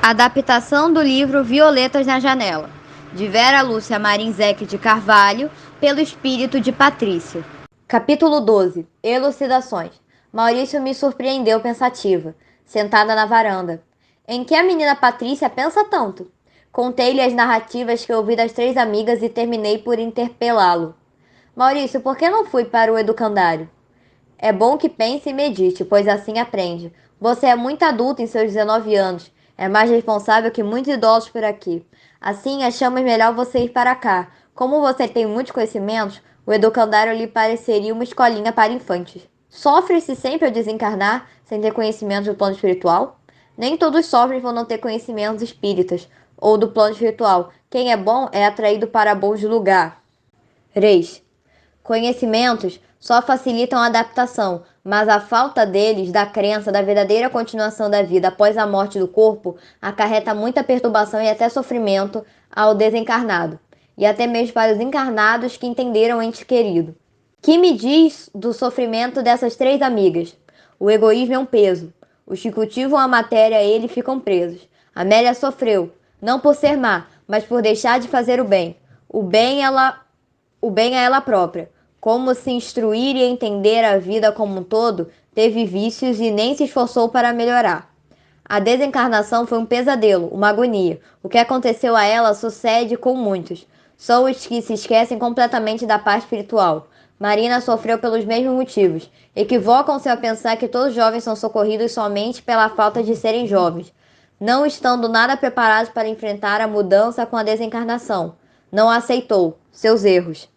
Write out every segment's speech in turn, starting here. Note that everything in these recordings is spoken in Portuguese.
Adaptação do livro Violetas na Janela, de Vera Lúcia Marinzec de Carvalho, pelo espírito de Patrícia. Capítulo 12. Elucidações. Maurício me surpreendeu pensativa, sentada na varanda. Em que a menina Patrícia pensa tanto? Contei-lhe as narrativas que ouvi das 3 amigas e terminei por interpelá-lo. Maurício, por que não fui para o educandário? É bom que pense e medite, pois assim aprende. Você é muito adulto em seus 19 anos. É mais responsável que muitos idosos por aqui. Assim, achamos melhor você ir para cá. Como você tem muitos conhecimentos, o educandário lhe pareceria uma escolinha para infantes. Sofre-se sempre ao desencarnar, sem ter conhecimentos do plano espiritual? Nem todos sofrem por não ter conhecimentos espíritas, ou do plano espiritual. Quem é bom é atraído para bons lugares. Conhecimentos só facilitam a adaptação, mas a falta deles, da crença da verdadeira continuação da vida após a morte do corpo, acarreta muita perturbação e até sofrimento ao desencarnado, e até mesmo para os encarnados que entenderam o ente querido. Que me diz do sofrimento dessas 3 amigas? O egoísmo é um peso. Os que cultivam a matéria a ele ficam presos. Amélia sofreu, não por ser má, mas por deixar de fazer o bem. O bem a ela própria. Como se instruir e entender a vida como um todo, teve vícios e nem se esforçou para melhorar. A desencarnação foi um pesadelo, uma agonia. O que aconteceu a ela sucede com muitos. São os que se esquecem completamente da paz espiritual. Marina sofreu pelos mesmos motivos. Equivocam-se ao pensar que todos os jovens são socorridos somente pela falta de serem jovens, não estando nada preparados para enfrentar a mudança com a desencarnação. Não aceitou seus erros.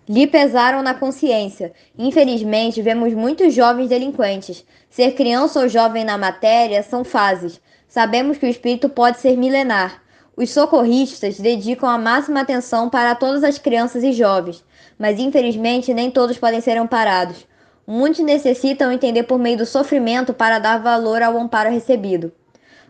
Lhe pesaram na consciência. Infelizmente, vemos muitos jovens delinquentes. Ser criança ou jovem na matéria são fases. Sabemos que o espírito pode ser milenar. Os socorristas dedicam a máxima atenção para todas as crianças e jovens, mas infelizmente nem todos podem ser amparados. Muitos necessitam entender por meio do sofrimento para dar valor ao amparo recebido.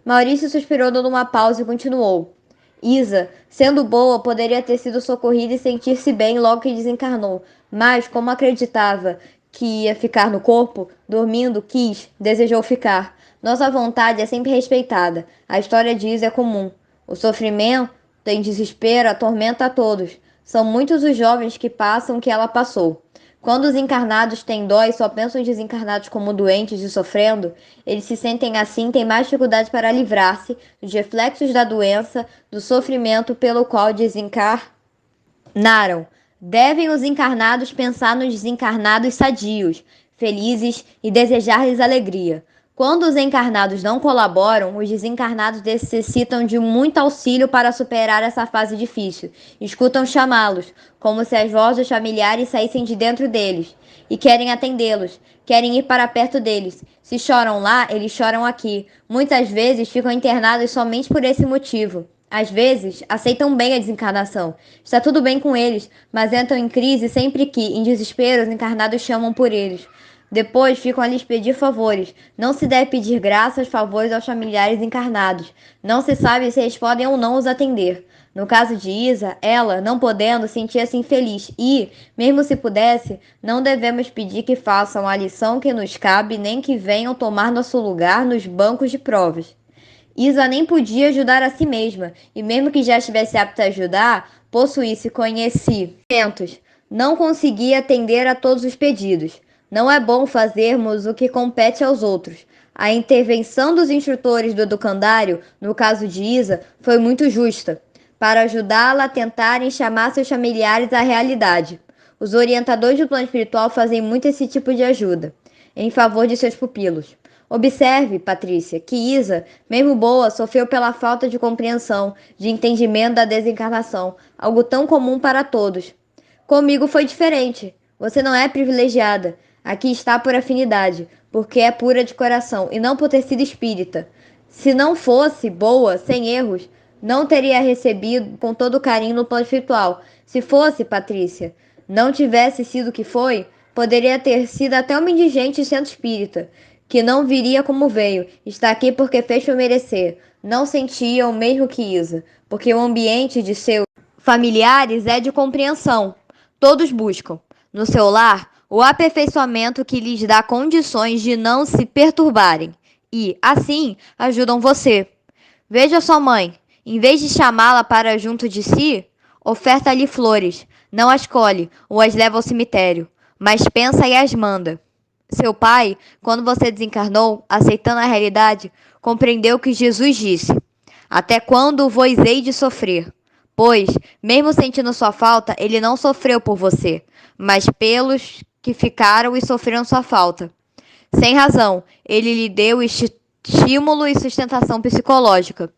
Maurício suspirou dando uma pausa e continuou. Isa, sendo boa, poderia ter sido socorrida e sentir-se bem logo que desencarnou, mas, como acreditava que ia ficar no corpo, dormindo, desejou ficar. Nossa vontade é sempre respeitada. A história de Isa é comum. O sofrimento em desespero atormenta a todos. São muitos os jovens que passam o que ela passou. Quando os encarnados têm dó e só pensam em desencarnados como doentes e sofrendo, eles se sentem assim e têm mais dificuldade para livrar-se dos reflexos da doença, do sofrimento pelo qual desencarnaram. Devem os encarnados pensar nos desencarnados sadios, felizes e desejar-lhes alegria. Quando os encarnados não colaboram, os desencarnados necessitam de muito auxílio para superar essa fase difícil. Escutam chamá-los, como se as vozes familiares saíssem de dentro deles, e querem atendê-los, querem ir para perto deles. Se choram lá, eles choram aqui. Muitas vezes ficam internados somente por esse motivo. Às vezes, aceitam bem a desencarnação. Está tudo bem com eles, mas entram em crise sempre que, em desespero, os encarnados chamam por eles. Depois ficam a lhes pedir favores. Não se deve pedir graças, favores aos familiares encarnados. Não se sabe se eles podem ou não os atender. No caso de Isa, ela, não podendo, sentia-se infeliz e, mesmo se pudesse, não devemos pedir que façam a lição que nos cabe nem que venham tomar nosso lugar nos bancos de provas. Isa nem podia ajudar a si mesma, e mesmo que já estivesse apta a ajudar, possuísse conhecimentos, não conseguia atender a todos os pedidos. Não é bom fazermos o que compete aos outros. A intervenção dos instrutores do educandário, no caso de Isa, foi muito justa, para ajudá-la a tentarem chamar seus familiares à realidade. Os orientadores do plano espiritual fazem muito esse tipo de ajuda, em favor de seus pupilos. Observe, Patrícia, que Isa, mesmo boa, sofreu pela falta de compreensão, de entendimento da desencarnação, algo tão comum para todos. Comigo foi diferente. Você não é privilegiada. Aqui está por afinidade, porque é pura de coração, e não por ter sido espírita. Se não fosse boa, sem erros, não teria recebido com todo carinho no plano espiritual. Se fosse, Patrícia, não tivesse sido o que foi, poderia ter sido até uma indigente centro espírita, que não viria como veio. Está aqui porque fez por merecer. Não sentia o mesmo que Isa, porque o ambiente de seus familiares é de compreensão. Todos buscam, no seu lar, o aperfeiçoamento que lhes dá condições de não se perturbarem e, assim, ajudam você. Veja sua mãe. Em vez de chamá-la para junto de si, oferta-lhe flores. Não as colhe ou as leva ao cemitério, mas pensa e as manda. Seu pai, quando você desencarnou, aceitando a realidade, compreendeu que Jesus disse: Até quando vos hei de sofrer? Pois, mesmo sentindo sua falta, ele não sofreu por você, mas pelos que ficaram e sofreram sua falta. Sem razão, ele lhe deu estímulo e sustentação psicológica.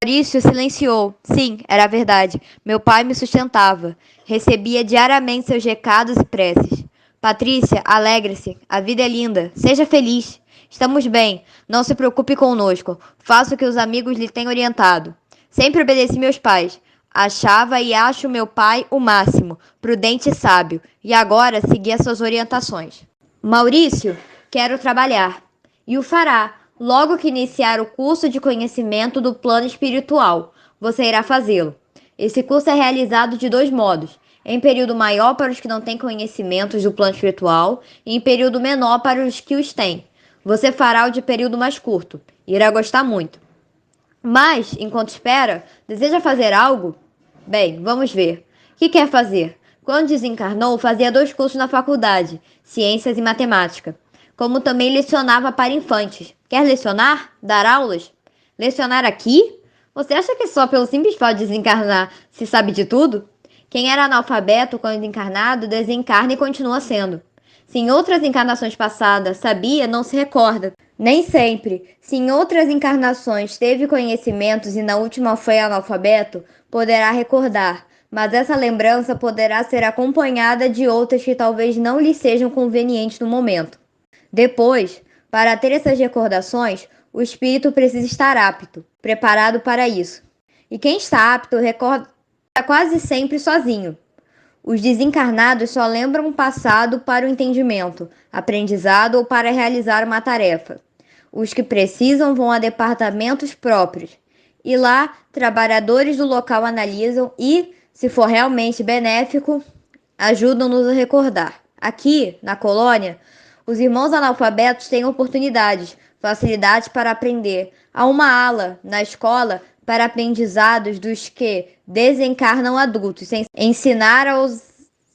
Maurício silenciou. Sim, era verdade. Meu pai me sustentava. Recebia diariamente seus recados e preces. Patrícia, alegre-se. A vida é linda. Seja feliz. Estamos bem. Não se preocupe conosco. Faça o que os amigos lhe têm orientado. Sempre obedeci meus pais. Achava e acho meu pai o máximo, prudente e sábio. E agora segui as suas orientações. Maurício, quero trabalhar. E o fará. Logo que iniciar o curso de conhecimento do plano espiritual, você irá fazê-lo. Esse curso é realizado de dois modos: em período maior para os que não têm conhecimentos do plano espiritual e em período menor para os que os têm. Você fará o de período mais curto. Irá gostar muito. Mas, enquanto espera, deseja fazer algo? Bem, vamos ver. O que quer fazer? Quando desencarnou, fazia 2 cursos na faculdade, Ciências e Matemática. Como também lecionava para infantes. Quer lecionar? Dar aulas? Lecionar aqui? Você acha que só pelo simples fato de desencarnar se sabe de tudo? Quem era analfabeto quando encarnado, desencarna e continua sendo. Se em outras encarnações passadas sabia, não se recorda. Nem sempre. Se em outras encarnações teve conhecimentos e na última foi analfabeto, poderá recordar. Mas essa lembrança poderá ser acompanhada de outras que talvez não lhe sejam convenientes no momento. Depois, para ter essas recordações, o espírito precisa estar apto, preparado para isso. E quem está apto recorda quase sempre sozinho. Os desencarnados só lembram o passado para o entendimento, aprendizado ou para realizar uma tarefa. Os que precisam vão a departamentos próprios. E lá, trabalhadores do local analisam e, se for realmente benéfico, ajudam-nos a recordar. Aqui, na colônia, os irmãos analfabetos têm oportunidades, facilidades para aprender. Há uma ala, na escola, para aprendizados dos que desencarnam adultos, sem ensinar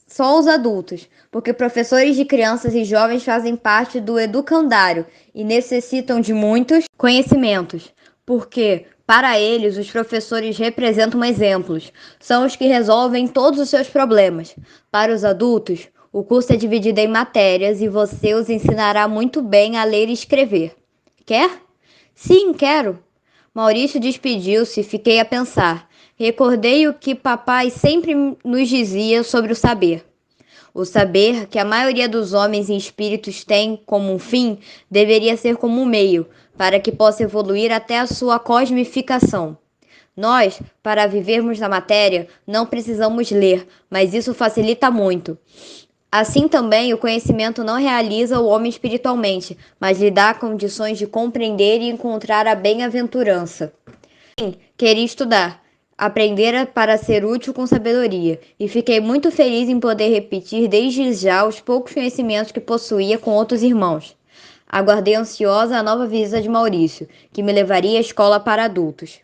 só aos adultos, porque professores de crianças e jovens fazem parte do educandário e necessitam de muitos conhecimentos, porque, para eles, os professores representam exemplos, são os que resolvem todos os seus problemas. Para os adultos, o curso é dividido em matérias e você os ensinará muito bem a ler e escrever. Quer? Sim, quero. Maurício despediu-se e fiquei a pensar. Recordei o que papai sempre nos dizia sobre o saber. O saber que a maioria dos homens e espíritos tem como um fim deveria ser como um meio, para que possa evoluir até a sua cosmificação. Nós, para vivermos na matéria, não precisamos ler, mas isso facilita muito. Assim também, o conhecimento não realiza o homem espiritualmente, mas lhe dá condições de compreender e encontrar a bem-aventurança. Sim, queria estudar, aprender para ser útil com sabedoria, e fiquei muito feliz em poder repetir desde já os poucos conhecimentos que possuía com outros irmãos. Aguardei ansiosa a nova visita de Maurício, que me levaria à escola para adultos.